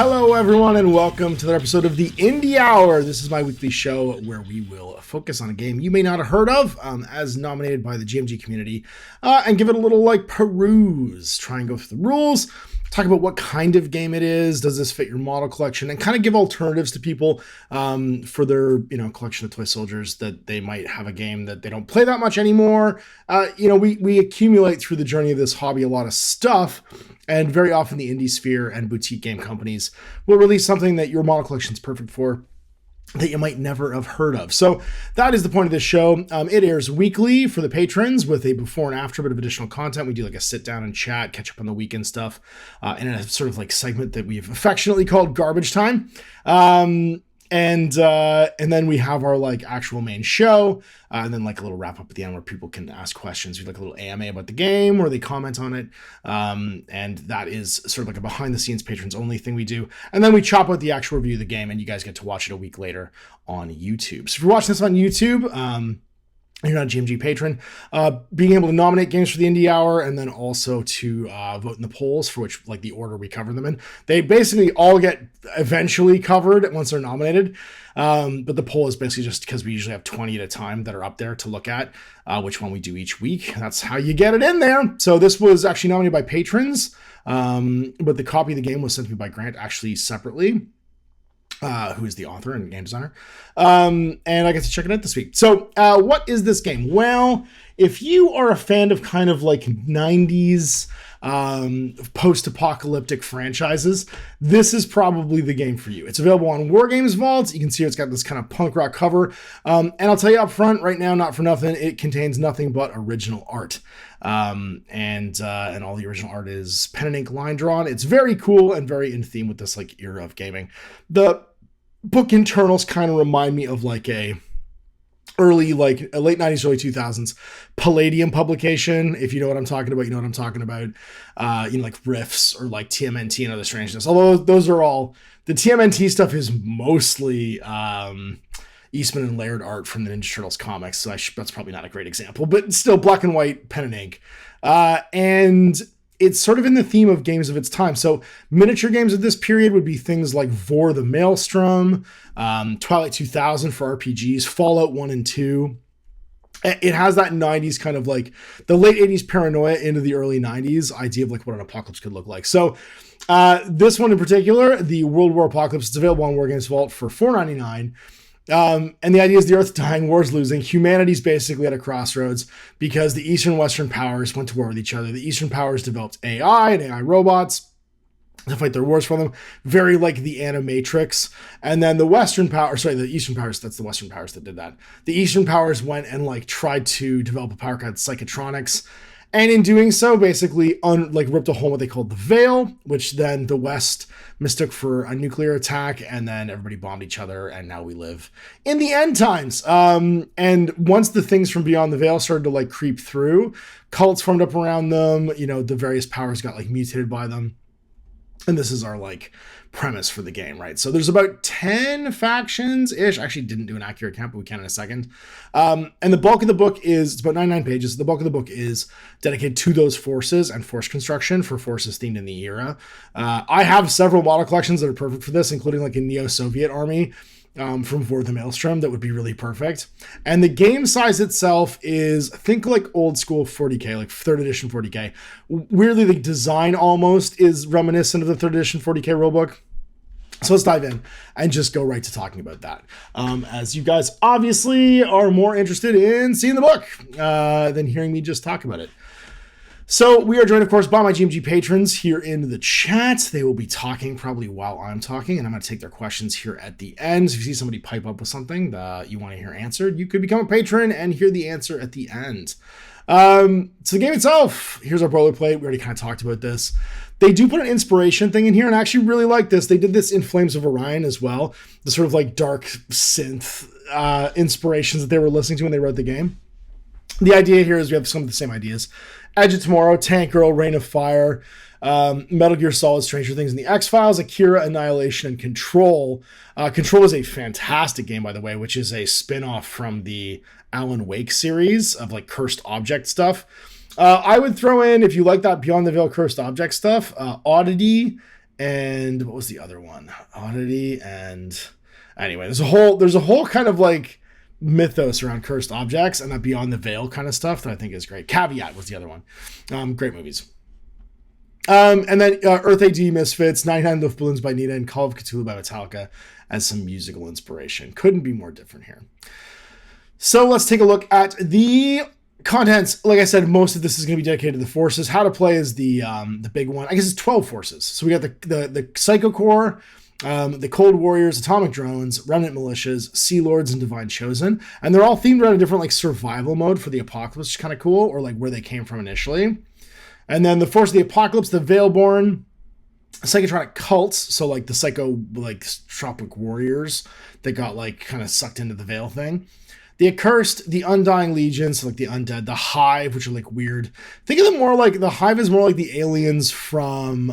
Hello, everyone, and welcome to another episode of the Indie Hour. This is my weekly show where we will focus on a game you may not have heard of, as nominated by the GMG community, and give it a little, peruse. Try and go through the rules, talk about what kind of game it is, does this fit your model collection, and kind of give alternatives to people for their, collection of toy soldiers that they might have a game that they don't play that much anymore. We accumulate through the journey of this hobby a lot of stuff, and very often the indie sphere and boutique game companies will release something that your model collection is perfect for that you might never have heard of. So that is the point of this show. It airs weekly for the patrons with a before and after bit of additional content. We do a sit down and chat, catch up on the weekend stuff, in a sort of segment that we've affectionately called Garbage Time. And then we have our actual main show, and then a little wrap up at the end where people can ask questions. We have a little AMA about the game where they comment on it. And that is sort of a behind the scenes patrons only thing we do. And then we chop out the actual review of the game and you guys get to watch it a week later on YouTube. So if you're watching this on YouTube, you're not a GMG patron, being able to nominate games for the Indie Hour and then also to vote in the polls for which, the order we cover them in. They basically all get eventually covered once they're nominated. But the poll is basically just because we usually have 20 at a time that are up there to look at, which one we do each week. That's how you get it in there. So this was actually nominated by patrons, but the copy of the game was sent to me by Grant actually separately. Who is the author and game designer. And I get to check it out this week. So what is this game? Well, if you are a fan of kind of 90s post-apocalyptic franchises, this is probably the game for you. It's available on Wargames Vault. You can see it's got this kind of punk rock cover. And I'll tell you up front right now, not for nothing, it contains nothing but original art. And all the original art is pen and ink line drawn. It's very cool and very in theme with this era of gaming. The book internals kind of remind me of a early, late 90s, early 2000s Palladium publication. If you know what I'm talking about, you know what I'm talking about. Riffs or TMNT and Other Strangeness. Although those are all, the TMNT stuff is mostly Eastman and Laird art from the Ninja Turtles comics. So that's probably not a great example, but still black and white, pen and ink. And it's sort of in the theme of games of its time. So miniature games of this period would be things like VOR the Maelstrom, Twilight 2000 for RPGs, Fallout 1 and 2. It has that 90s kind of the late 80s paranoia into the early 90s idea of what an apocalypse could look like. So this one in particular, the World War Apocalypse, is available on Wargames Vault for $4.99. And the idea is the Earth's dying, war's losing. Humanity's basically at a crossroads because the Eastern and Western powers went to war with each other. The Eastern powers developed AI and AI robots to fight their wars for them, very like the Animatrix. And then the Eastern powers, that's the Western powers that did that. The Eastern powers went and tried to develop a power called Psychotronics. And in doing so, basically ripped a hole in what they called the Veil, which then the West mistook for a nuclear attack, and then everybody bombed each other, and now we live in the end times. And once the things from beyond the Veil started to creep through, cults formed up around them, the various powers got mutated by them. And this is our premise for the game, right? So there's about 10 factions-ish. I actually didn't do an accurate count, but we can in a second. And the bulk of the book it's about 99 pages. The bulk of the book is dedicated to those forces and force construction for forces themed in the era. I have several model collections that are perfect for this, including a Neo-Soviet army from VOR the Maelstrom that would be really perfect. And the game size itself is, think old school 40K, 3rd edition 40K. Weirdly, the design almost is reminiscent of the 3rd edition 40K rulebook. So let's dive in and just go right to talking about that. As you guys obviously are more interested in seeing the book than hearing me just talk about it. So we are joined, of course, by my GMG patrons here in the chat. They will be talking probably while I'm talking, and I'm going to take their questions here at the end. So if you see somebody pipe up with something that you want to hear answered, you could become a patron and hear the answer at the end. So the game itself, here's our boilerplate. We already kind of talked about this. They do put an inspiration thing in here, and I actually really like this. They did this in Flames of Orion as well, the sort of dark synth inspirations that they were listening to when they wrote the game. The idea here is we have some of the same ideas. Edge of Tomorrow, Tank Girl, Reign of Fire, Metal Gear Solid, Stranger Things, and the X-Files, Akira, Annihilation, and Control. Control is a fantastic game, by the way, which is a spin-off from the Alan Wake series of cursed object stuff. I would throw in, if you like that Beyond the Veil cursed object stuff, Oddity And what was the other one? Oddity and anyway, there's a whole kind of like mythos around cursed objects and that beyond the veil kind of stuff that I think is great. Caveat was the other one. Great movies. And then Earth AD Misfits, 99 Lift Balloons by Nita, and Call of Cthulhu by Metallica as some musical inspiration. Couldn't be more different here. So let's take a look at the contents. Like I said, most of this is going to be dedicated to the forces. How to play is the big one. I guess it's 12 forces. So we got the Psycho Corps, the Cold Warriors, Atomic Drones, Remnant Militias, Sea Lords, and Divine Chosen. And they're all themed around a different like survival mode for the Apocalypse, which is kind of cool, or like where they came from initially. And then the Force of the Apocalypse, the Veilborn, Psychotronic cults, so like the Psychotropic warriors that got like kind of sucked into the Veil thing. The Accursed, the Undying Legions, so like the undead, the Hive, which are like weird. Think of them more like the Hive is more like the aliens from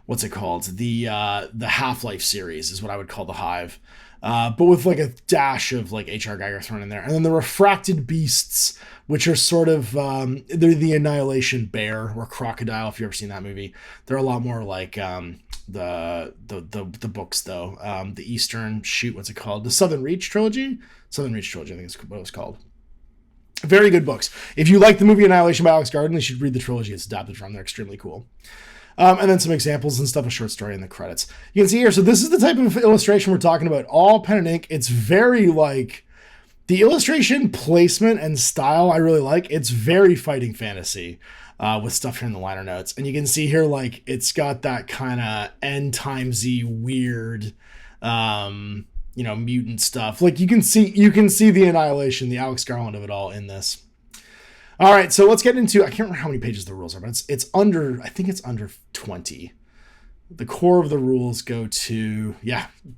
what's it called? The Half-Life series is what I would call the Hive. But with like a dash of like H.R. Geiger thrown in there. And then the Refracted Beasts, which are sort of, they're the Annihilation Bear or Crocodile, if you've ever seen that movie. They're a lot more like the books, though. The Eastern, what's it called? The Southern Reach trilogy? Southern Reach trilogy, I think is what it was called. Very good books. If you like the movie Annihilation by Alex Garland, you should read the trilogy it's adapted from. They're extremely cool. And then some examples and stuff, a short story in the credits. You can see here, so this is the type of illustration we're talking about. All pen and ink. It's very like, the illustration placement and style I really like. It's very fighting fantasy with stuff here in the liner notes. And you can see here, like, it's got that kind of end timesy weird, mutant stuff. Like you can see the Annihilation, the Alex Garland of it all in this. All right, so let's get into, I can't remember how many pages the rules are, but it's under 20. The core of the rules go to,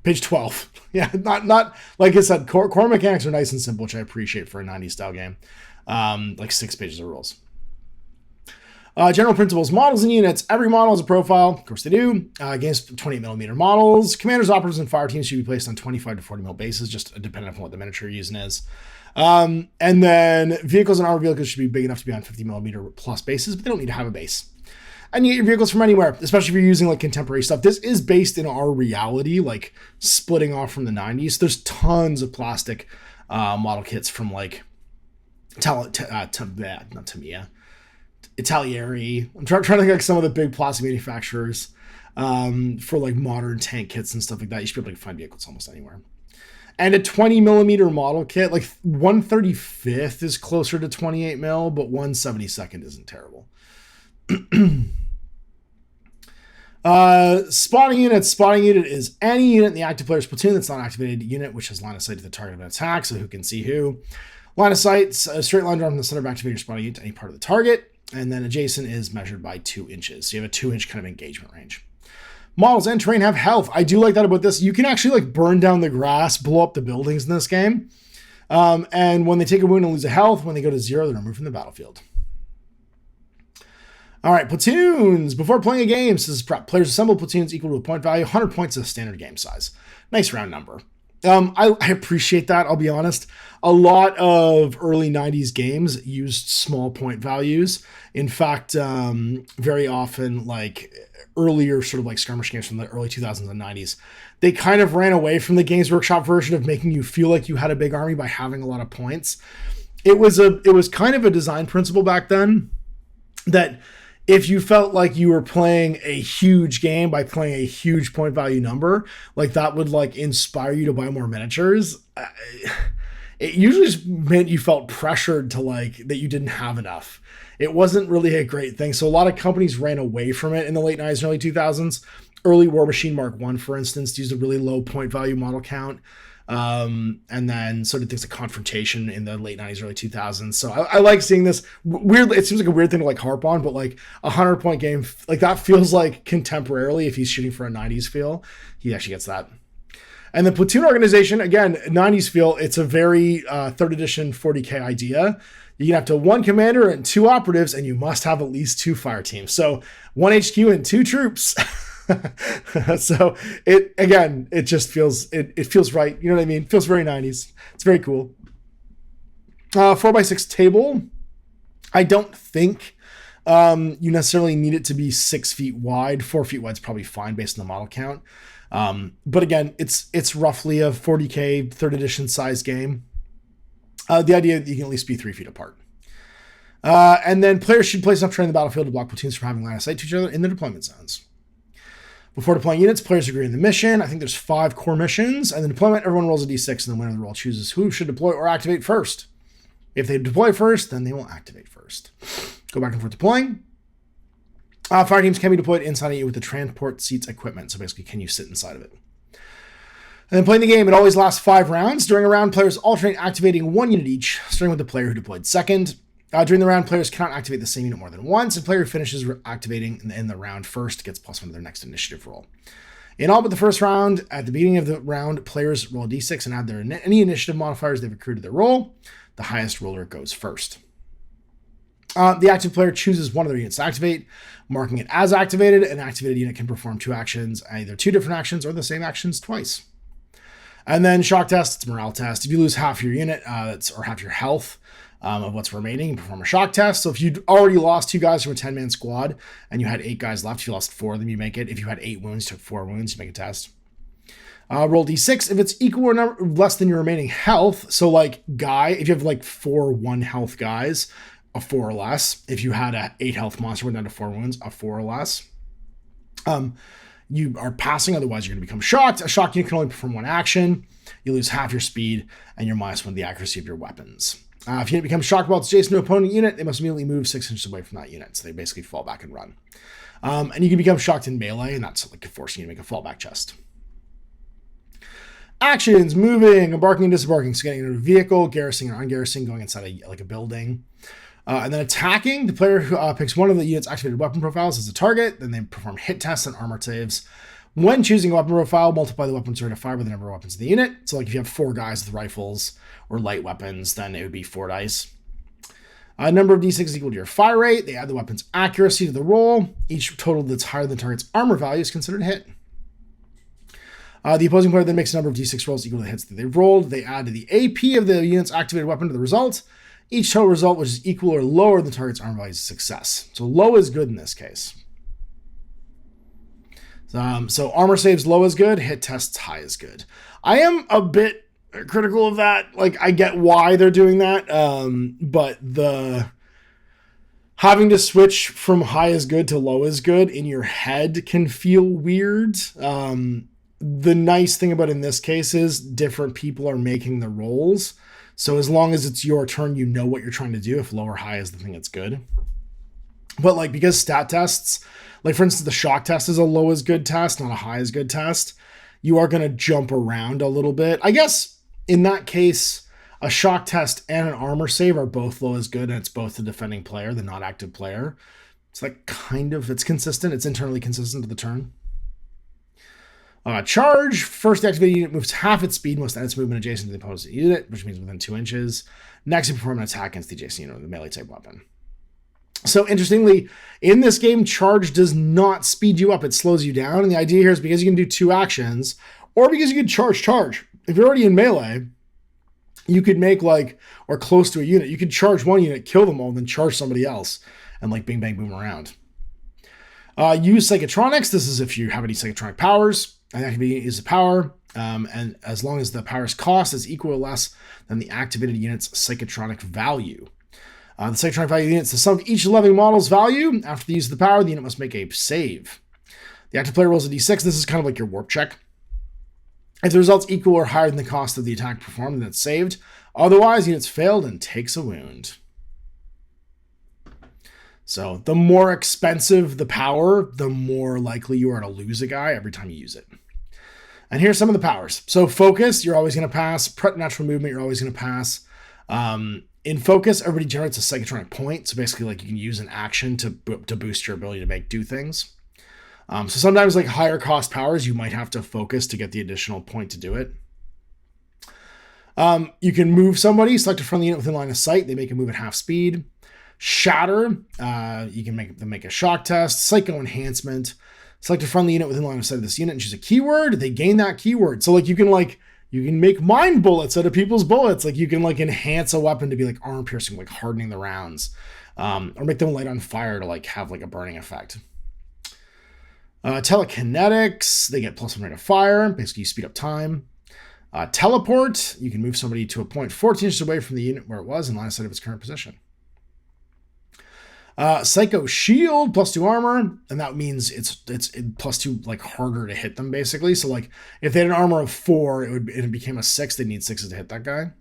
page 12. Yeah, not like I said, core mechanics are nice and simple, which I appreciate for a 90s style game. Like 6 pages of rules. General principles, models and units. Every model has a profile. Of course they do. Against 28mm models. Commanders, operatives, and fire teams should be placed on 25 to 40mm bases, just depending on what the miniature you're using is. And then vehicles and armored vehicles should be big enough to be on 50mm plus bases, but they don't need to have a base. And you get your vehicles from anywhere, especially if you're using like contemporary stuff. This is based in our reality, like splitting off from the 90s. There's tons of plastic model kits from like Italieri. I'm trying to think like some of the big plastic manufacturers for like modern tank kits and stuff like that. You should be able to find vehicles almost anywhere. And a 20mm model kit, like 135th is closer to 28mm, but 172nd isn't terrible. Spotting unit. Spotting unit is any unit in the active player's platoon that's not an activated unit, which has line of sight to the target of an attack, so who can see who. Line of sight, a straight line drawn from the center of activated spotting unit to any part of the target, and then adjacent is measured by 2 inches. So you have a 2-inch kind of engagement range. Models and terrain have health. I do like that about this. You can actually like burn down the grass, blow up the buildings in this game. And when they take a wound and lose a health, when they go to 0, they're removed from the battlefield. All right, platoons. Before playing a game, this is prep. Players assemble platoons equal to a point value. 100 points is a standard game size. Nice round number. I appreciate that, I'll be honest. A lot of early 90s games used small point values. In fact, very often, like earlier sort of like skirmish games from the early 2000s and 90s, they kind of ran away from the Games Workshop version of making you feel like you had a big army by having a lot of points. It was kind of a design principle back then that if you felt like you were playing a huge game by playing a huge point value number, like that would like inspire you to buy more miniatures. It usually just meant you felt pressured to like that you didn't have enough. It wasn't really a great thing. So a lot of companies ran away from it in the late 90s and early 2000s. Early War Machine Mark I, for instance, used a really low point value model count. And then sort of things like Confrontation in the late 90s, early 2000s. So I like seeing this. Weird. It seems like a weird thing to like harp on, but like a 100-point game, like that feels like contemporarily, if he's shooting for a 90s feel, he actually gets that. And the platoon organization, again, 90s feel, it's a very 3rd edition 40K idea. You can have to 1 commander and 2 operatives, and you must have at least 2 fire teams. So 1 HQ and 2 troops. So it just feels, it feels right. You know what I mean? It feels very 90s. It's very cool. 4x6 table. I don't think you necessarily need it to be 6 feet wide. 4 feet wide is probably fine based on the model count. But again, it's roughly a 40K 3rd edition size game. The idea that you can at least be 3 feet apart. And then players should place enough terrain in the battlefield to block platoons from having line of sight to each other in the deployment zones. Before deploying units, players agree on the mission. I think there's 5 core missions. And then deployment, everyone rolls a d6, and the winner of the roll chooses who should deploy or activate first. If they deploy first, then they will activate first. Go back and forth deploying. Fire teams can be deployed inside of you with the transport seats equipment. So basically, can you sit inside of it? And then playing the game, it always lasts 5 rounds. During a round, players alternate activating 1 unit each, starting with the player who deployed second. During the round, players cannot activate the same unit more than once, and player who finishes activating in the round first gets +1 to their next initiative roll. In all but the first round, at the beginning of the round, players roll d6 and add any initiative modifiers they've accrued to their roll. The highest roller goes first. The active player chooses one of their units to activate, marking it as activated. An activated unit can perform 2 actions, either 2 different actions or the same actions twice. And then shock test, it's morale test. If you lose half your unit, or half your health, of what's remaining, you perform a shock test. So if you'd already lost 2 guys from a 10-man squad and you had 8 guys left, if you lost 4 of them, you make it. If you had 8 wounds, took 4 wounds, you make a test. Roll d6 if it's equal or less than your remaining health. So like guy, if you have like 4 1-health guys, a 4 or less. If you had a 8 health monster went down to 4 wounds, a 4 or less. You are passing, otherwise you're going to become shocked. A shock unit can only perform 1 action. You lose half your speed and you're -1 to the accuracy of your weapons. If you become shocked while it's adjacent to an opponent unit, they must immediately move 6 inches away from that unit. So they basically fall back and run. And you can become shocked in melee, and that's like forcing you to make a fallback chest. Actions: moving, embarking, and disembarking. So getting into a vehicle, garrisoning or ungarrisoning, going inside a building. And then attacking, the player who picks one of the unit's activated weapon profiles as a target. Then they perform hit tests and armor saves. When choosing a weapon profile, multiply the weapons rate of 5 by the number of weapons in the unit. So like if you have 4 guys with rifles or light weapons, then it would be 4 dice. Number of d6 is equal to your fire rate. They add the weapon's accuracy to the roll. Each total that's higher than target's armor value is considered a hit. The opposing player then makes a number of d6 rolls equal to the hits that they've rolled. They add to the AP of the unit's activated weapon to the result. Each total result, which is equal or lower than target's armor value, is a success. So low is good in this case. So armor saves low is good, hit tests high is good. I am a bit critical of that. Like, I get why they're doing that, but the having to switch from high is good to low is good in your head can feel weird. The nice thing about in this case is different people are making the rolls. So as long as it's your turn, you know what you're trying to do. If low or high is the thing that's good. But like, because stat tests, like for instance, the shock test is a low is good test, not a high is good test. You are going to jump around a little bit. I guess in that case, a shock test and an armor save are both low is good, and it's both the defending player, the not active player. It's like it's consistent. It's internally consistent to the turn. Charge. First activated unit moves half its speed, must end its movement adjacent to the opposing unit, which means within 2 inches. Next, you perform an attack against the adjacent unit with a melee type weapon. So interestingly, in this game, charge does not speed you up. It slows you down. And the idea here is because you can do 2 actions, or because you can charge. If you're already in melee, you could make or close to a unit. You could charge 1 unit, kill them all, and then charge somebody else, and bing, bang, boom around. Use Psychotronics. This is if you have any Psychotronic powers. And that can be used as a power. And as long as the power's cost is equal or less than the activated unit's Psychotronic value. The Psychotronic value of the unit is the sum of each living model's value. After the use of the power, the unit must make a save. The active player rolls a d6. This is kind of like your warp check. If the result's equal or higher than the cost of the attack performed, then it's saved. Otherwise, the unit's failed and takes a wound. So the more expensive the power, the more likely you are to lose a guy every time you use it. And here's some of the powers. So focus, you're always going to pass. Preternatural movement, you're always going to pass. In focus, everybody generates a psychotronic point. So basically, you can use an action to boost your ability to do things. So sometimes, higher cost powers, you might have to focus to get the additional point to do it. You can move somebody, select a friendly unit within line of sight. They make a move at half speed. Shatter, you can make them make a shock test. Psycho enhancement, select a friendly unit within line of sight of this unit and choose a keyword. They gain that keyword. So you can make mind bullets out of people's bullets. You can enhance a weapon to be armor piercing, hardening the rounds. or make them light on fire to like have like a burning effect. Telekinetics, they get +1 rate of fire. Basically, you speed up time. Teleport, you can move somebody to a point 14 inches away from the unit where it was in line of sight of its current position. Psycho Shield, +2 armor, and that means it's +2 like harder to hit them basically. So like if they had an armor of 4, it became a 6. They'd need 6s to hit that guy.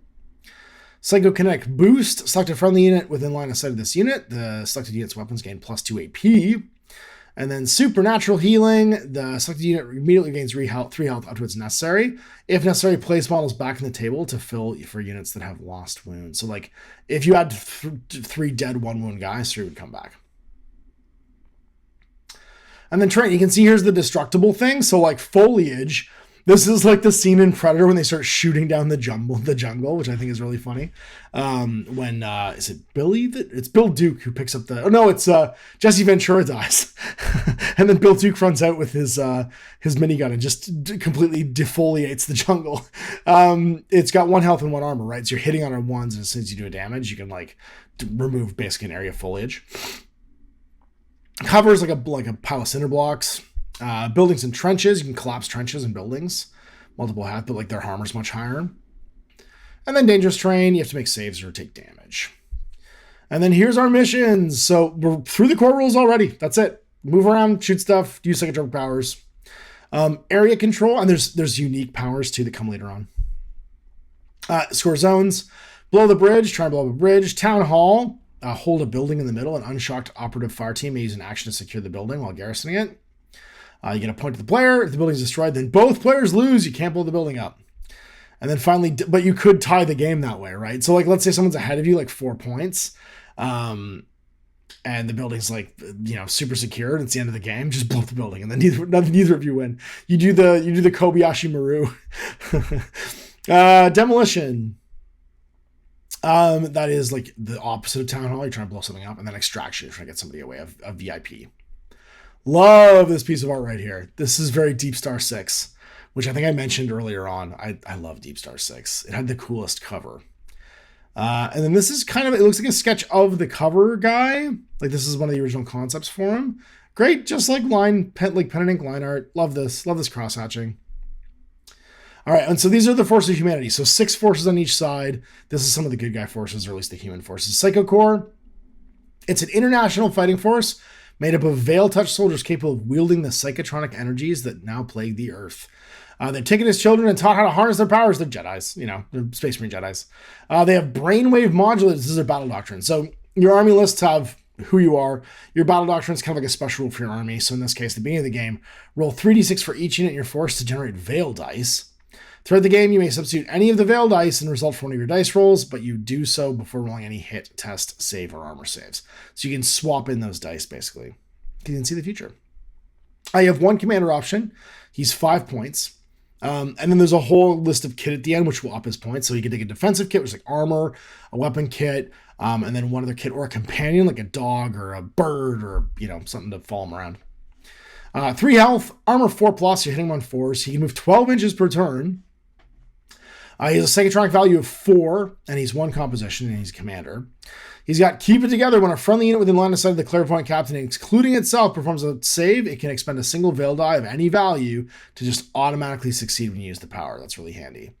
Psychokinetic Boost, select a friendly unit within line of sight of this unit. The selected unit's weapons gain +2 AP. And then Supernatural Healing, the selected unit immediately gains 3 health up to its necessary. If necessary, place models back on the table to fill for units that have lost wounds. So like, if you had 3 dead 1 wound guys, 3 would come back. And then Train, you can see here's the destructible thing. So like Foliage, this is like the scene in Predator when they start shooting down the jungle, which I think is really funny. When is it Billy? It's Bill Duke who picks up the. Oh no, it's Jesse Ventura dies, and then Bill Duke runs out with his minigun and just completely defoliates the jungle. It's got 1 health and 1 armor, right? So you're hitting on it once, and as soon as you do a damage, you can like remove basically an area of foliage. Covers like a pile of cinder blocks. Buildings and trenches, you can collapse trenches and buildings. Multiple health, but like their armor's much higher. And then dangerous terrain, you have to make saves or take damage. And then here's our missions. So we're through the core rules already. That's it. Move around, shoot stuff, use psychotropic powers. Area control, and there's unique powers too that come later on. Score zones. Blow the bridge, try and blow up a bridge. Town hall, hold a building in the middle. An unshocked operative fire team may use an action to secure the building while garrisoning it. You get a point to the player. If the building is destroyed, then both players lose. You can't blow the building up. And then finally, but you could tie the game that way, right? So like, let's say someone's ahead of you, like 4 points, and the building's like, super secured. And it's the end of the game. Just blow up the building, and then neither of you win. You do the Kobayashi Maru. Demolition. That is like the opposite of town hall. You're trying to blow something up, and then extraction. You're trying to get somebody away, a VIP. Love this piece of art right here. This is very Deep Star 6, which I think I mentioned earlier on. I love Deep Star 6. It had the coolest cover. And then this is it looks like a sketch of the cover guy. Like this is one of the original concepts for him. Great, just like pen and ink line art. Love this cross-hatching. All right, and so these are the forces of humanity. So 6 forces on each side. This is some of the good guy forces, or at least the human forces. Psycho Corps. It's an international fighting force made up of veil-touched soldiers capable of wielding the psychotronic energies that now plague the Earth. They're taken as children and taught how to harness their powers. They're Jedis, they're Space Marine Jedis. They have brainwave modulators. This is their battle doctrine. So your army lists have who you are. Your battle doctrine is kind of like a special rule for your army. So in this case, at the beginning of the game, roll 3d6 for each unit in your force to generate veil dice. Throughout the game, you may substitute any of the veil dice and result from one of your dice rolls, but you do so before rolling any hit, test, save, or armor saves. So you can swap in those dice, basically. You can see the future. I have 1 commander option. He's 5 points. And then there's a whole list of kit at the end, which will up his points. So you can take a defensive kit, which is like armor, a weapon kit, and then one other kit, or a companion, like a dog or a bird, or, something to follow him around. 3 health, armor 4+, you're hitting him on 4s. He can move 12 inches per turn. He has a psychotronic value of 4, and he's 1 composition, and he's a commander. He's got keep it together. When a friendly unit within line of sight of the clairvoyant captain, excluding itself, performs a save, it can expend a single veil die of any value to just automatically succeed when you use the power. That's really handy.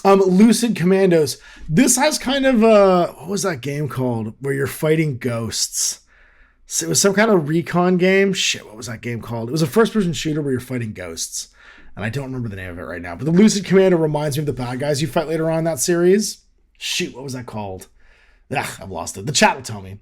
Lucid Commandos. This has kind of what was that game called where you're fighting ghosts? So it was some kind of recon game. Shit, what was that game called? It was a first-person shooter where you're fighting ghosts. And I don't remember the name of it right now. But the Lucid Commando reminds me of the bad guys you fight later on in that series. Shoot, what was that called? I've lost it. The chat will tell me.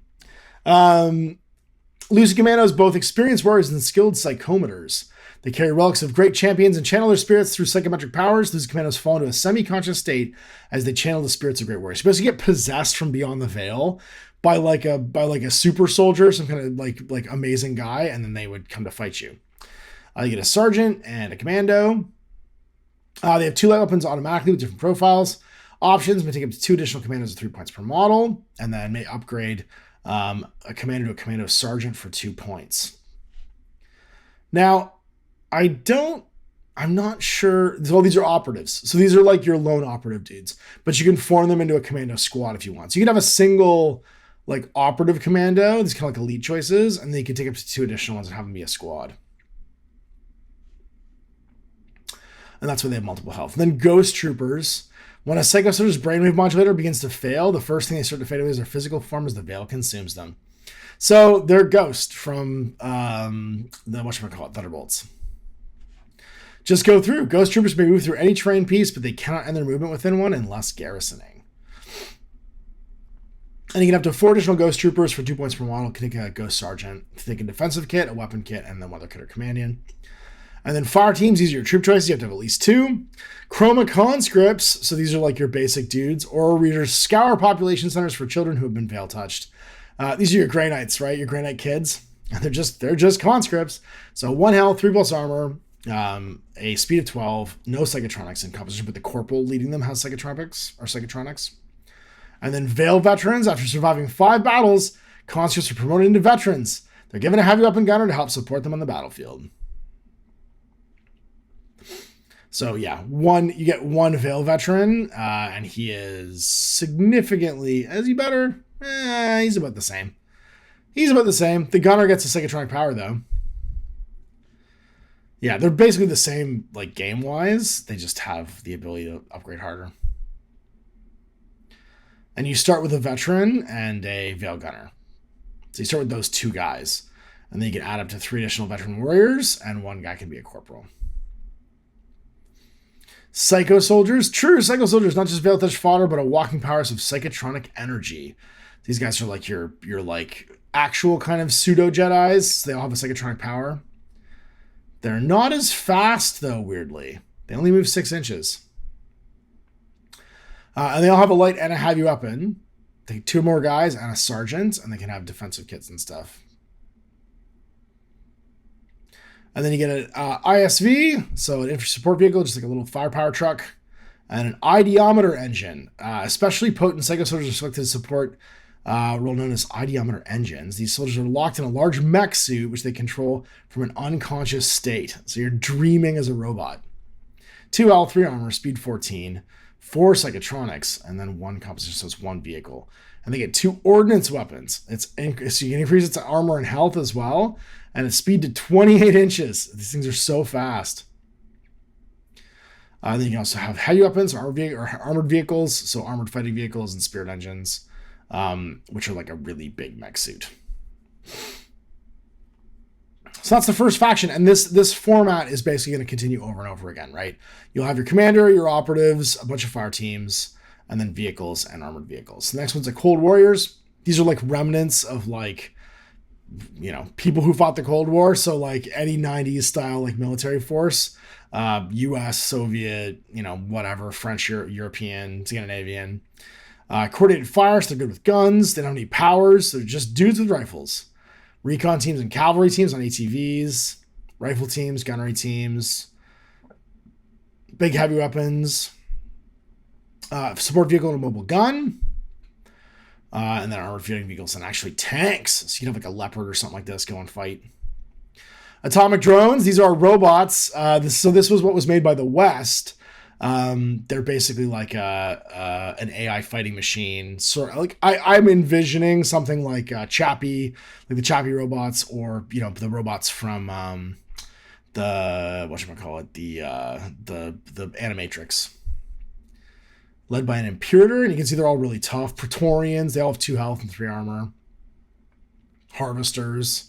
Lucid Commandos, both experienced warriors and skilled psychometers. They carry relics of great champions and channel their spirits through psychometric powers. Lucid Commandos fall into a semi-conscious state as they channel the spirits of great warriors. You basically get possessed from beyond the veil by like a super soldier, some kind of like amazing guy, and then they would come to fight you. You get a sergeant and a commando. They have 2 light weapons automatically with different profiles. Options may take up to 2 additional commandos at 3 points per model, and then may upgrade a commander to a commando sergeant for 2 points. Now, I I'm not sure. Well, these are operatives. So these are like your lone operative dudes, but you can form them into a commando squad if you want. So you can have a single like operative commando. These kind of like elite choices, and then you can take up to 2 additional ones and have them be a squad. And that's why they have multiple health. And then ghost troopers. When a Psycho Soldier's brainwave modulator begins to fail, the first thing they start to fade away is their physical form as the veil consumes them. So they're Ghost from the whatchamacallit, Thunderbolts. Just go through. Ghost troopers may move through any terrain piece, but they cannot end their movement within one unless garrisoning. And you can have up to 4 additional ghost troopers for 2 points per model. Can take a ghost sergeant, take a defensive kit, a weapon kit, and then weather kit or companion. And then fire teams, these are your troop choices. You have to have at least 2. Chroma conscripts, so these are like your basic dudes. Oral readers scour population centers for children who have been veil touched. These are your Grey Knights, right? Your Grey Knight kids. And they're just conscripts. So 1 health, 3 plus armor, a speed of 12, no psychotronics in composition, but the corporal leading them has psychotronics. And then veil veterans, after surviving 5 battles, conscripts are promoted into veterans. They're given a heavy weapon gunner to help support them on the battlefield. So yeah, you get 1 veil veteran, and he is significantly, is he better? He's about the same. The gunner gets a psychotronic power though. Yeah, they're basically the same, like game-wise. They just have the ability to upgrade harder. And you start with a veteran and a veil gunner. So you start with those 2 guys. And then you can add up to 3 additional veteran warriors, and 1 guy can be a corporal. Psycho soldiers. True, psycho soldiers, not just veil touch fodder, but a walking powers of psychotronic energy. These guys are like your like actual kind of pseudo Jedis. They all have a psychotronic power. They're not as fast though, weirdly. They only move 6 inches. And they all have a light and a heavy weapon. They take 2 more guys and a sergeant, and they can have defensive kits and stuff. And then you get an ISV, so an infantry support vehicle, just like a little firepower truck, and an Ideometer engine. Especially potent psycho soldiers are selected to support a role known as Ideometer Engines. These soldiers are locked in a large mech suit, which they control from an unconscious state. So you're dreaming as a robot. 2 L, 3 armor, speed 14, 4 psychotronics, and then 1 composition, so it's 1 vehicle. And they get 2 ordnance weapons. So you can increase its armor and health as well, and its speed to 28 inches. These things are so fast. Then you can also have heavy weapons or armored vehicles, so armored fighting vehicles and spirit engines, which are like a really big mech suit. So that's the first faction, and this format is basically going to continue over and over again, right? You'll have your commander, your operatives, a bunch of fire teams, and then vehicles and armored vehicles. The next one's the Cold Warriors. These are like remnants of like, people who fought the Cold War. So like any 90s style like military force, US, Soviet, whatever, French, European, Scandinavian. Coordinated fire, so they're good with guns. They don't need powers. They're just dudes with rifles. Recon teams and cavalry teams on ATVs. Rifle teams, gunnery teams. Big heavy weapons. Support vehicle and a mobile gun. And then armored fighting vehicles and actually tanks. So you can have like a Leopard or something like this go and fight. Atomic drones. These are robots. This was what was made by the West. They're basically like an AI fighting machine. Sort of like I'm envisioning something like Chappie, like the Chappie robots, or the robots from the Animatrix. Led by an Imperator, and you can see they're all really tough. Praetorians, they all have 2 health and 3 armor. Harvesters.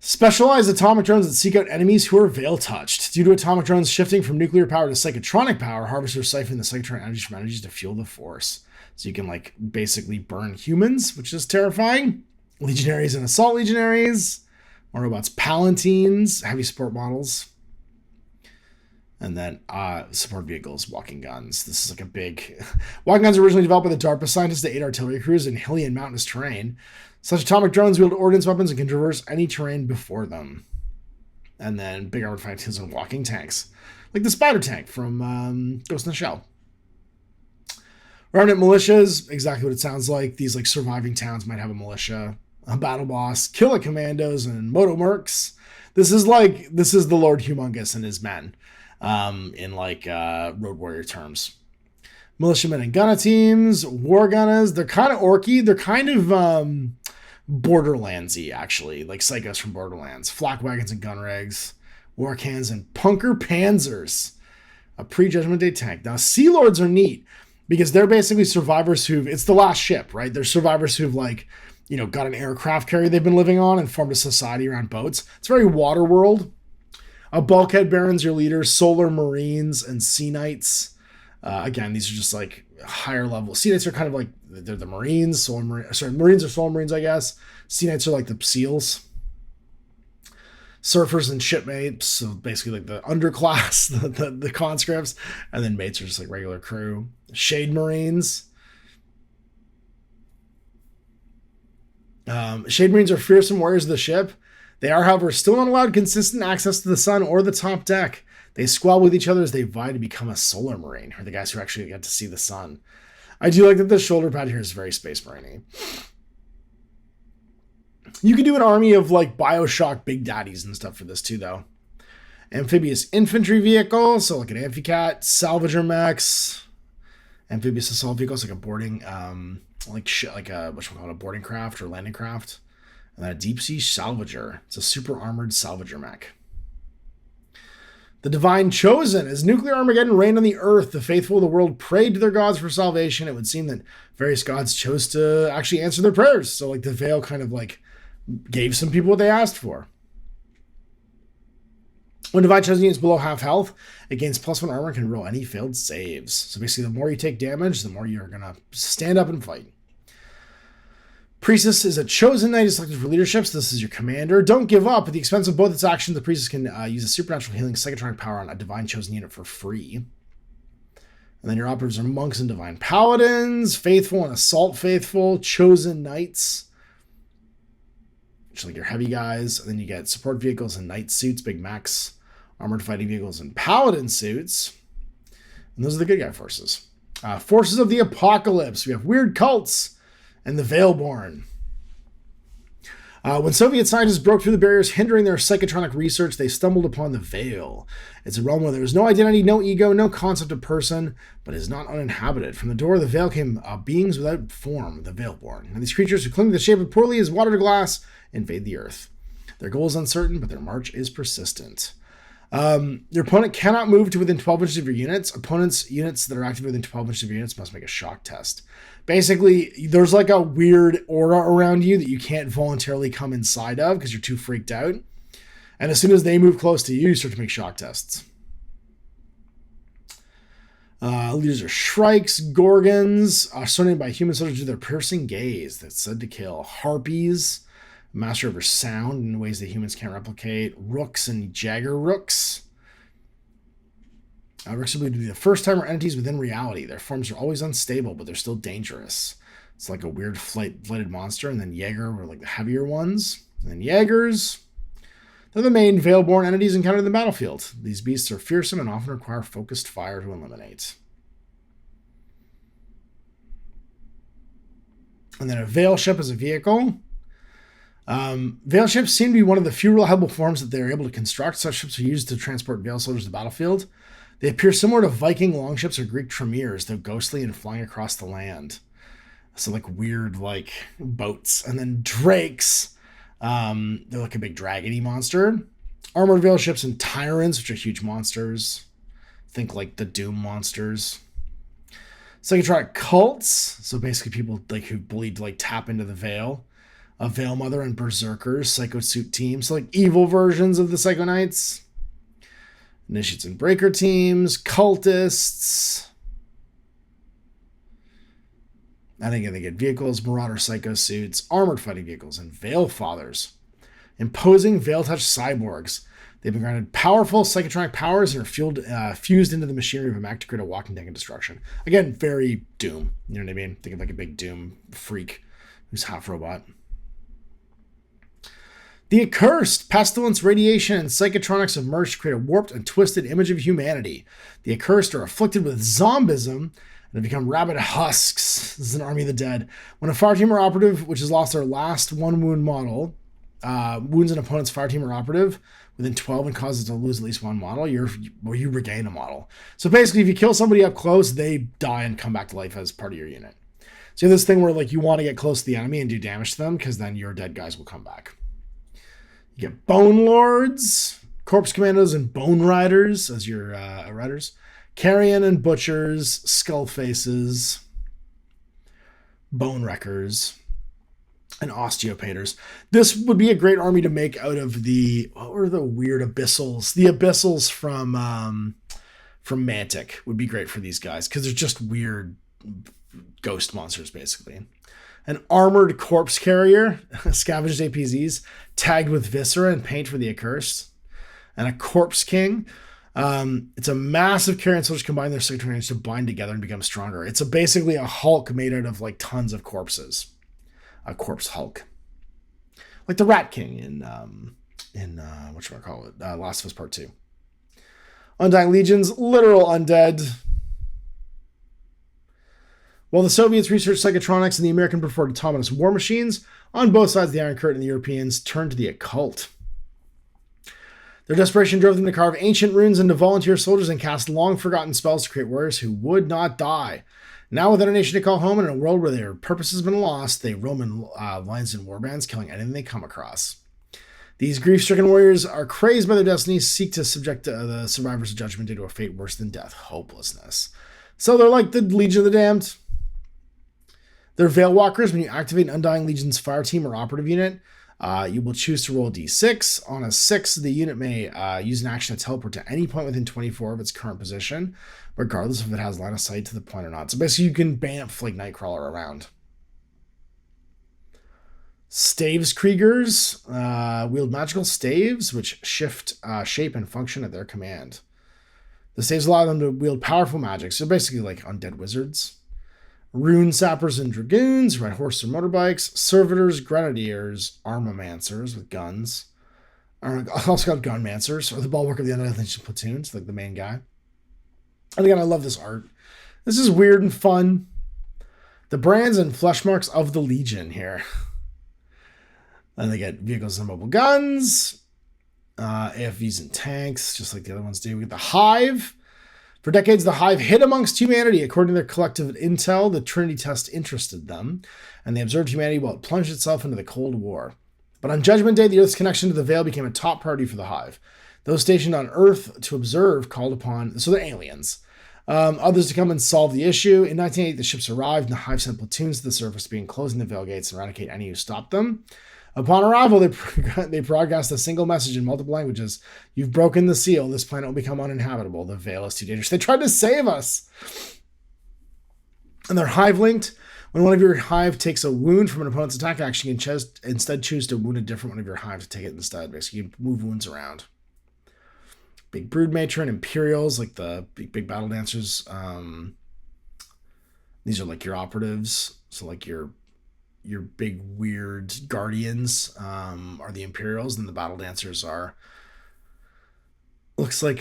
Specialized atomic drones that seek out enemies who are veil touched. Due to atomic drones shifting from nuclear power to psychotronic power, harvesters siphon the psychotronic energies from energies to fuel the force. So you can like basically burn humans, which is terrifying. Legionaries and assault legionaries. More robots, Palatines, heavy support models. And then support vehicles, walking guns. This is like a big... Walking guns were originally developed by the DARPA scientists to aid artillery crews in hilly and mountainous terrain. Such atomic drones wield ordnance weapons and can traverse any terrain before them. And then big armored fighting teams and walking tanks. Like the Spider tank from Ghost in the Shell. Remnant militias, exactly what it sounds like. These like surviving towns might have a militia. A battle boss, killer commandos, and moto mercs. This is the Lord Humongous and his men, in like Road Warrior terms. Militiamen and gunna teams, war gunnas. They're kind of orky. They're kind of Borderlandsy, actually, like Psychos from Borderlands. Flak wagons and gun rigs, war cans and punker panzers. A pre-Judgment Day tank. Now, Sea Lords are neat because they're basically survivors it's the last ship, right? They're survivors who've like, got an aircraft carrier they've been living on and formed a society around boats. It's very Waterworld. Bulkhead Barons, your leaders, Solar Marines, and Sea Knights. Again, these are just like higher level. Sea Knights are kind of like, they're the Marines. Marines are Solar Marines, I guess. Sea Knights are like the SEALs. Surfers and shipmates, so basically like the underclass, the conscripts, and then mates are just like regular crew. Shade Marines. Shade Marines are fearsome warriors of the ship. They are, however, still not allowed consistent access to the sun or the top deck. They squabble with each other as they vie to become a Solar Marine, or the guys who actually get to see the sun. I do like that the shoulder pad here is very Space Marine-y. You can do an army of like Bioshock Big Daddies and stuff for this too, though. Amphibious infantry vehicle, so like an Amphicat, salvager mechs, amphibious assault vehicles like a boarding, a boarding craft or landing craft, and then a deep sea salvager. It's a super armored salvager mech. The Divine Chosen. As nuclear Armageddon reigned on the earth, the faithful of the world prayed to their gods for salvation. It would seem that various gods chose to actually answer their prayers. So like the Veil kind of like gave some people what they asked for. When Divine Chosen units below half health, it gains +1 armor and can roll any failed saves. So basically the more you take damage, the more you're going to stand up and fight. Priestess is a chosen knight selected for leadership, so this is your commander. Don't give up. At the expense of both its actions, the priestess can use a supernatural healing psychotronic power on a divine chosen unit for free. And then your operatives are monks and divine paladins, faithful and assault faithful, chosen knights, which are like your heavy guys. And then you get support vehicles and knight suits, big mechs, armored fighting vehicles, and paladin suits. And those are the good guy forces. Forces of the Apocalypse. We have weird cults and the Veilborn. When Soviet scientists broke through the barriers hindering their psychotronic research, they stumbled upon the Veil. It's a realm where there is no identity, no ego, no concept of person, but is not uninhabited. From the door of the Veil came beings without form, the Veilborn. And these creatures who cling to the shape of poorly as water to glass invade the earth. Their goal is uncertain, but their march is persistent. Your opponent cannot move to within 12 inches of your units. Opponents' units that are active within 12 inches of your units must make a shock test. Basically, there's like a weird aura around you that you can't voluntarily come inside of because you're too freaked out. And as soon as they move close to you, you start to make shock tests. Leaders are Shrikes, Gorgons, surrounded by human soldiers with their piercing gaze that's said to kill. Harpies, master over sound in ways that humans can't replicate. Rooks and Jagger Rooks. Rooks are believed to be the first-timer entities within reality. Their forms are always unstable, but they're still dangerous. It's like a weird flighted monster, and then Jaeger were like the heavier ones. And then Jaegers, they're the main Veilborn entities encountered in the battlefield. These beasts are fearsome and often require focused fire to eliminate. And then a Veil ship as a vehicle. Veil ships seem to be one of the few reliable forms that they're able to construct. Such ships are used to transport Veil soldiers to the battlefield. They appear similar to Viking longships or Greek tremiers, though ghostly and flying across the land. So like weird like boats. And then Drakes. They're like a big dragony monster. Armored Veil ships and Tyrants, which are huge monsters. Think like the Doom monsters. Psychotronic cults. So basically people like who believe to like tap into the Veil. A Veil Mother and Berserkers, Psycho Suit teams. So like evil versions of the Psycho Knights. Initiates and Breaker teams, cultists. I think they get vehicles, Marauder Psycho Suits, armored fighting vehicles, and Veil Fathers. Imposing Veil Touch cyborgs. They've been granted powerful psychotronic powers and are fused into the machinery of a mech to create a walking tank of destruction. Again, very Doom. You know what I mean? Think of like a big Doom freak who's half robot. The Accursed, pestilence, radiation, and psychotronics have merged to create a warped and twisted image of humanity. The Accursed are afflicted with zombism and have become rabid husks. This is an army of the dead. When a fire team or operative, which has lost their last one wound model, wounds an opponent's fire team or operative within 12 and causes it to lose at least one model, you regain a model. So basically, if you kill somebody up close, they die and come back to life as part of your unit. So you have this thing where like you want to get close to the enemy and do damage to them because then your dead guys will come back. You get Bone Lords, Corpse Commandos, and Bone Riders as your riders. Carrion and Butchers, Skull Faces, Bone Wreckers, and Osteopaters. This would be a great army to make out of what were the weird Abyssals? The Abyssals from Mantic would be great for these guys because they're just weird ghost monsters, basically. An Armored Corpse Carrier, Scavenged APZs, tagged with Viscera and paint for the Accursed. And a Corpse King. It's a massive carrion soldiers combine their Psychotronics to bind together and become stronger. It's basically a Hulk made out of like tons of corpses. A corpse Hulk. Like the Rat King in whatchamacallit, Last of Us Part 2. Undying Legions, literal undead. While the Soviets researched Psychotronics and the American preferred autonomous war machines, on both sides of the Iron Curtain, the Europeans turned to the occult. Their desperation drove them to carve ancient runes into volunteer soldiers and cast long-forgotten spells to create warriors who would not die. Now, without a nation to call home and in a world where their purpose has been lost, they roam in lines and warbands, killing anything they come across. These grief-stricken warriors are crazed by their destiny, seek to subject the survivors of Judgment Day to a fate worse than death, hopelessness. So they're like the Legion of the Damned. They're Veil Walkers. When you activate an Undying Legion's fire team or operative unit, you will choose to roll a d6. On a 6, the unit may use an action to teleport to any point within 24 of its current position, regardless if it has line of sight to the point or not. So basically, you can bamf like Nightcrawler around. Staves Kriegers wield magical staves, which shift shape and function at their command. The staves allow them to wield powerful magic, so basically like undead wizards. Rune Sappers and Dragoons, Red Horse or motorbikes, Servitors, Grenadiers, Armamancers with guns, also called Gunmancers, or the bulwark of the Undying Legion platoons, like the main guy. And again, I love this art. This is weird and fun. The brands and flesh marks of the Legion here. Then they get vehicles and mobile guns, AFVs and tanks, just like the other ones do. We get the Hive. For decades, the Hive hid amongst humanity. According to their collective intel, the Trinity test interested them, and they observed humanity while it plunged itself into the Cold War. But on Judgment Day, the Earth's connection to the Veil became a top priority for the Hive. Those stationed on Earth to observe called upon, so they're aliens, others to come and solve the issue. In 1980, the ships arrived, and the Hive sent platoons to the surface, being closing the Veil gates and eradicate any who stopped them. Upon arrival, they broadcast a single message in multiple languages. You've broken the seal. This planet will become uninhabitable. The Veil is too dangerous. They tried to save us. And they're Hive linked. When one of your Hive takes a wound from an opponent's attack action, you can instead choose to wound a different one of your Hive to take it instead. Basically, you can move wounds around. Big Brood Matron, Imperials, like the big battle dancers. These are like your operatives. So like your big weird guardians are the Imperials, and the battle dancers are looks like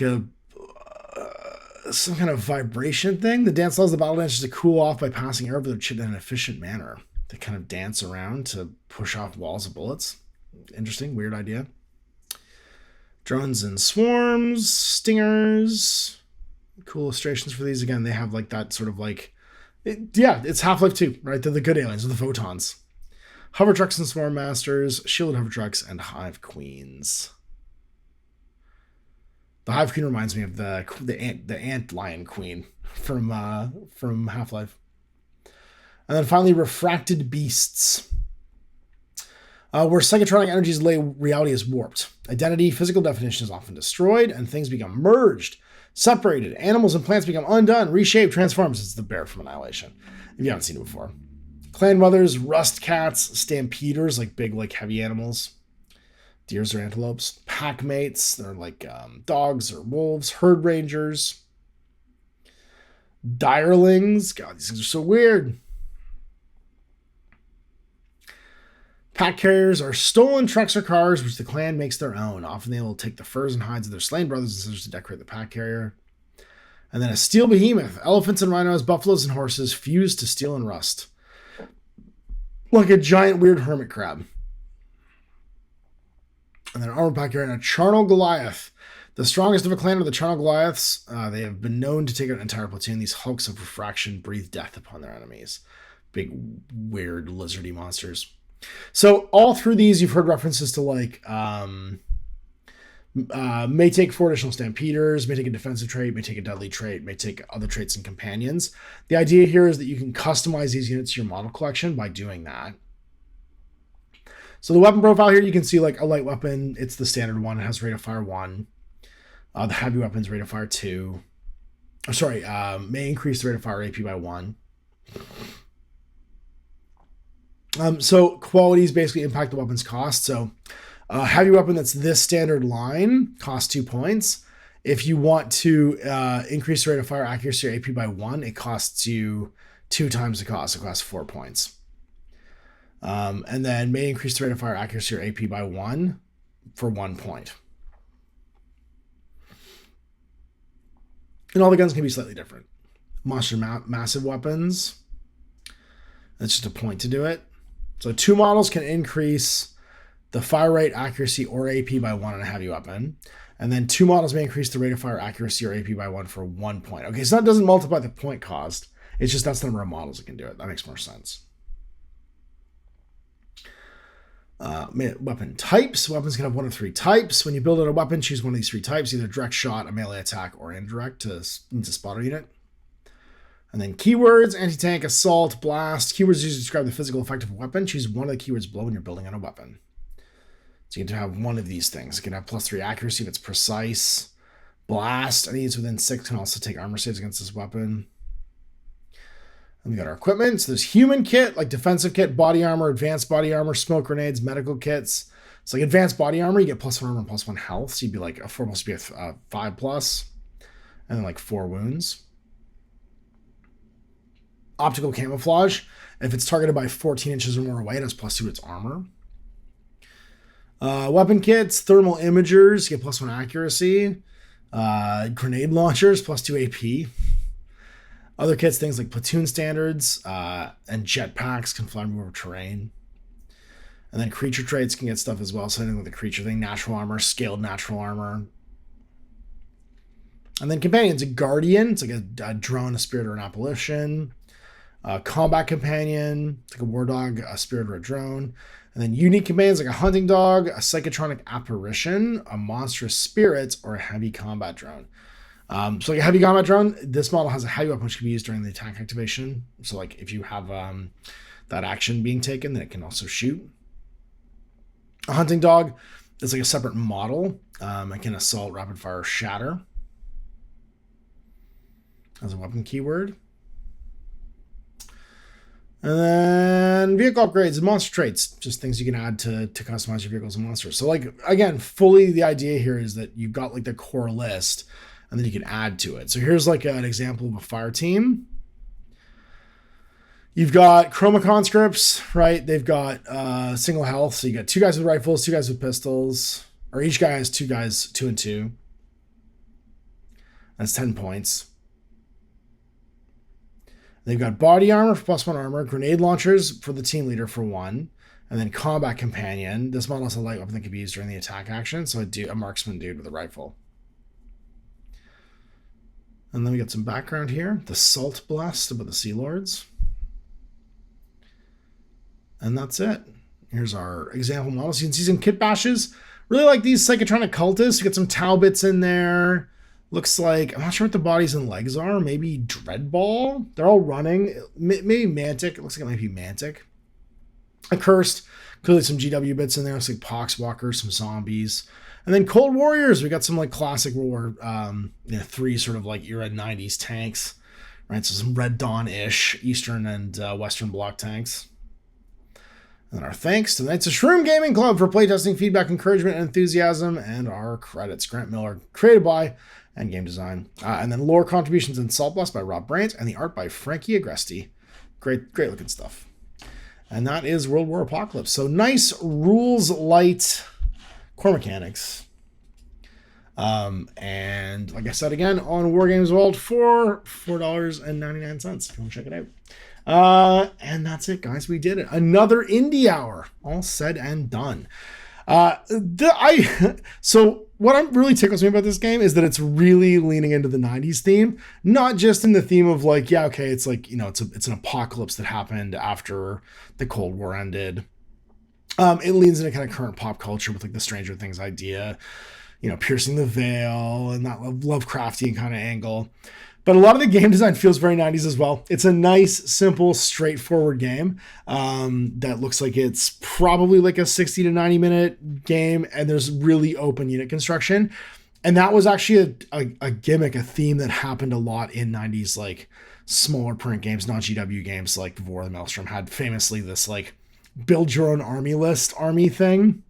some kind of vibration thing. The dance allows the battle dancers to cool off by passing air over their chin in an efficient manner. They kind of dance around to push off walls of bullets. Interesting, weird idea. Drones and swarms, stingers. Cool illustrations for these. Again, they have like that sort of like it's Half-Life 2, right? They're the good aliens, or the photons. Hover trucks and swarm masters, shielded hover trucks, and Hive queens. The Hive queen reminds me of the ant lion queen from Half-Life. And then finally, refracted beasts, where psychotronic energies lay, reality is warped. Identity, physical definition is often destroyed, and things become merged. Separated. Animals and plants become undone, reshaped, transforms. It's the bear from Annihilation, if you haven't seen it before. Clan mothers, rust cats, stampeders, like big, like heavy animals. Deers or antelopes. Pack mates, they're like dogs or wolves. Herd rangers. Direlings. God, these things are so weird. Pack carriers are stolen trucks or cars, which the clan makes their own. Often they will take the furs and hides of their slain brothers and sisters to decorate the pack carrier. And then a steel behemoth. Elephants and rhinos, buffaloes and horses fused to steel and rust. Like a giant weird hermit crab. And then armor pack here, and a Charnel Goliath. The strongest of a clan are the Charnel Goliaths. They have been known to take out an entire platoon. These hulks of refraction breathe death upon their enemies. Big, weird, lizardy monsters. So all through these, you've heard references to like, may take 4 additional Stampeders, may take a defensive trait, may take a deadly trait, may take other traits and companions. The idea here is that you can customize these units to your model collection by doing that. So the weapon profile here, you can see like a light weapon. It's the standard one. It has rate of fire 1. The heavy weapons rate of fire 2. Or sorry, may increase the rate of fire AP by 1. So qualities basically impact the weapon's cost. So heavy weapon that's this standard line costs 2 points. If you want to increase the rate of fire accuracy or AP by 1, it costs you 2 times the cost. It costs 4 points. And then may increase the rate of fire accuracy or AP by 1 for 1 point. And all the guns can be slightly different. Monster massive weapons. That's just a point to do it. So 2 models can increase the fire rate, accuracy, or AP by 1 on a heavy weapon. And then 2 models may increase the rate of fire, accuracy, or AP by 1 for 1 point. Okay, so that doesn't multiply the point cost. It's just that's the number of models that can do it. That makes more sense. Weapon types. Weapons can have 1 of 3 types. When you build out a weapon, choose one of these 3 types, either direct shot, a melee attack, or indirect to spotter unit. And then keywords: anti-tank, assault, blast. Keywords usually describe the physical effect of a weapon. Choose one of the keywords below when you're building on a weapon. So you get to have one of these things. It can have +3 accuracy if it's precise. Blast, any units within 6 can also take armor saves against this weapon. And we got our equipment. So there's human kit, like defensive kit, body armor, advanced body armor, smoke grenades, medical kits. So like advanced body armor, you get +1 armor and +1 health. So you'd be like a 4 must be a 5+, and then like 4 wounds. Optical camouflage. If it's targeted by 14 inches or more away, it has +2 to its armor. Weapon kits, thermal imagers, you get +1 accuracy. Grenade launchers, +2 AP. Other kits, things like platoon standards and jetpacks can fly over terrain. And then creature traits can get stuff as well. So anything with the creature thing, natural armor, scaled natural armor. And then companions, a guardian, it's like a drone, a spirit, or an apparition. Combat companion, it's like a war dog, a spirit, or a drone. And then unique companions like a hunting dog, a psychotronic apparition, a monstrous spirit, or a heavy combat drone. So like a heavy combat drone, this model has a heavy weapon which can be used during the attack activation. So like if you have that action being taken, then it can also shoot. A hunting dog is like a separate model. It can assault, rapid fire, shatter as a weapon keyword. And then vehicle upgrades and monster traits, just things you can add to customize your vehicles and monsters. So like, again, fully the idea here is that you've got like the core list and then you can add to it. So here's like an example of a fire team. You've got chroma conscripts, right? They've got single health. So you got 2 guys with rifles, 2 guys with pistols, or each guy has 2 guys, 2 and 2. That's 10 points. They've got body armor for +1 armor, grenade launchers for the team leader for 1, and then combat companion. This model has a light weapon that can be used during the attack action, so a marksman dude with a rifle. And then we got some background here. The Salt Blast about the Sea Lords. And that's it. Here's our example models. You can see some kit bashes. Really like these Psychotronic cultists. You got some Talbots in there. Looks like, I'm not sure what the bodies and legs are. Maybe Dreadball? They're all running. Maybe Mantic. It looks like it might be Mantic. Accursed. Clearly some GW bits in there. Looks like Poxwalkers, some zombies. And then Cold Warriors. We got some like classic World War 3 sort of like era 90s tanks. Right, so some Red Dawn-ish Eastern and Western Bloc tanks. And our thanks to the Knights of Shroom Gaming Club for playtesting, feedback, encouragement, and enthusiasm. And our credits. Grant Miller, created by and game design. And then lore contributions in Salt Blast by Rob Brandt and the art by Frankie Agresti. Great looking stuff. And that is World War Apocalypse. So nice rules light core mechanics. And like I said again, on Wargames Vault for $4.99 if you want to check it out. And that's it, guys. We did it. Another indie hour, all said and done. So what really tickles me about this game is that it's really leaning into the 90s theme, not just in the theme of like, yeah, okay, it's like, you know, it's an apocalypse that happened after the Cold War ended. It leans into kind of current pop culture with like the Stranger Things idea, you know, piercing the veil and that Lovecraftian kind of angle. But a lot of the game design feels very 90s as well. It's a nice, simple, straightforward game that looks like it's probably like a 60 to 90 minute game, and there's really open unit construction. And that was actually a gimmick, a theme that happened a lot in 90s, like smaller print games, not GW games like VOR the Maelstrom had famously this like build your own army list army thing.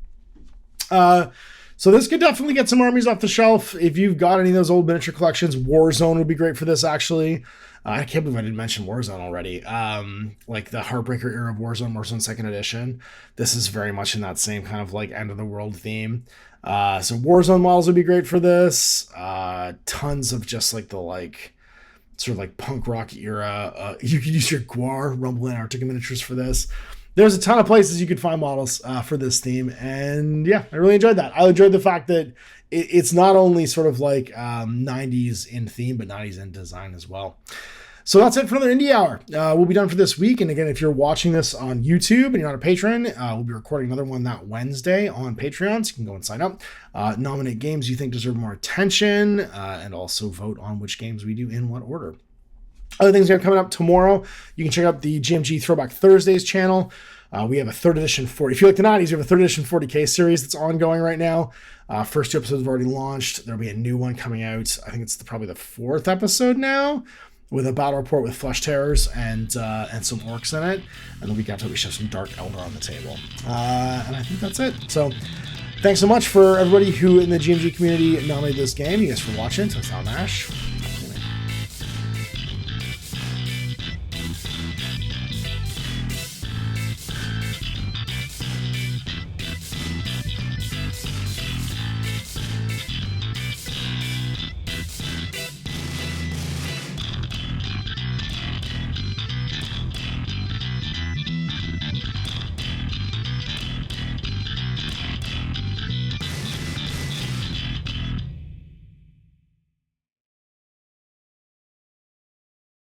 So this could definitely get some armies off the shelf. If you've got any of those old miniature collections, Warzone would be great for this, actually. I can't believe I didn't mention Warzone already. Like the Heartbreaker era of Warzone 2nd edition. This is very much in that same kind of like end of the world theme. So Warzone models would be great for this. Tons of just like the like sort of like punk rock era. You could use your GWAR, Rumble Antarctica miniatures for this. There's a ton of places you could find models for this theme. And yeah, I really enjoyed that. I enjoyed the fact that it's not only sort of like 90s in theme, but 90s in design as well. So that's it for another Indie Hour. We'll be done for this week. And again, if you're watching this on YouTube and you're not a patron, we'll be recording another one that Wednesday on Patreon. So you can go and sign up, nominate games you think deserve more attention, and also vote on which games we do in what order. Other things are coming up tomorrow. You can check out the GMG Throwback Thursdays channel. We have a 3rd edition 40. If you like the 90s, we have a 3rd edition 40K series that's ongoing right now. First 2 episodes have already launched. There'll be a new one coming out. I think it's probably the 4th episode now, with a battle report with flesh terrors and some orcs in it. And the week after, we should have some Dark Elder on the table. And I think that's it. So thanks so much for everybody who in the GMG community nominated this game. You guys for watching. So it's Ash.